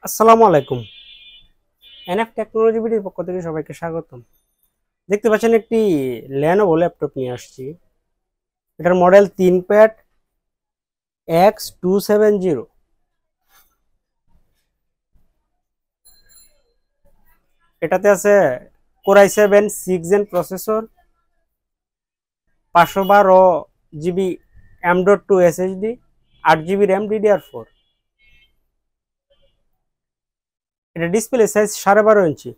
আসসালামু আলাইকুম। NF technology বিডির পক্ষ থেকে সবাইকে স্বাগতম। দেখতে পাচ্ছেন একটি ল্যানোভো ল্যাপটপ নিয়ে আসছি। এটার মডেল ThinkPad X270। এটাতে আছে Core i7 6 Gen processor, 512 GB M.2 SSD, 8 GB RAM DDR4। এটা ডিসপ্লে সাইজ 12.5 ইঞ্চি।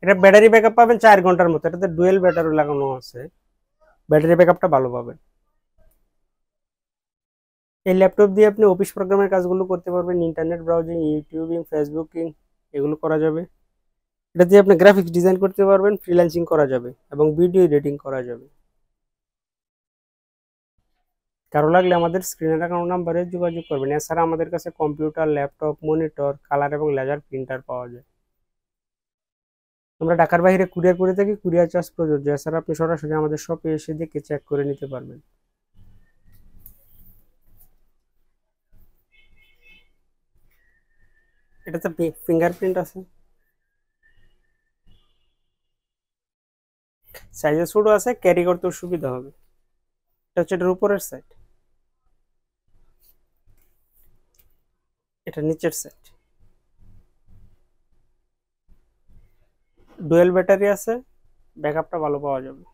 এটা ব্যাটারি ব্যাকআপ পাবেন 4 ঘন্টার মতো। এটাতে ডুয়েল ব্যাটারি লাগানো আছে, ব্যাটারি ব্যাকআপটা ভালো পাবেন। এই ল্যাপটপ দিয়ে আপনি অফিস প্রোগ্রামের কাজগুলো করতে পারবেন, ইন্টারনেট ব্রাউজিং, ইউটিউবিং, ফেসবুকিং, এগুলো করা যাবে। এটা দিয়ে আপনি গ্রাফিক্স ডিজাইন করতে পারবেন, ফ্রিল্যান্সিং করা যাবে এবং ভিডিও এডিটিং করা যাবে। কারো লাগলে আমাদের স্ক্রিনে দেখানো নাম্বারে যোগাযোগ করবেন। এছাড়া আমাদের কাছে কম্পিউটার, ল্যাপটপ, মনিটর, কালার এবং লেজার প্রিন্টার পাওয়া যায়। আমরা ঢাকার বাইরে কুরিয়ার করে থাকি, কুরিয়ার চার্জ প্রযোজ্য। এছাড়া আপনি সরাসরি আমাদের শপে এসে দেখে চেক করে নিতে পারবেন। এটাতে ফিঙ্গারপ্রিন্ট আছে, সাইজে ছোট আছে, ক্যারি করতেও সুবিধা হবে। এটা হচ্ছে এটার উপরের সাইড, এটা নিচের সাইড। ডুয়েল ব্যাটারি আছে, ব্যাকআপটা ভালো পাওয়া যাবে।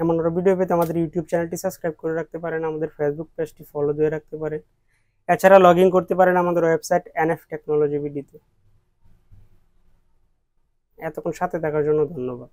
এমন আরো ভিডিও পেতে আমাদের ইউটিউব চ্যানেলটি সাবস্ক্রাইব করে রাখতে পারেন, আমাদের ফেসবুক পেজটি ফলো দিয়ে রাখতে পারেন। এছাড়া লগ ইন করতে পারেন আমাদের ওয়েবসাইট এনএফ টেকনোলজি বিডিতে। এতক্ষণ সাথে থাকার জন্য ধন্যবাদ।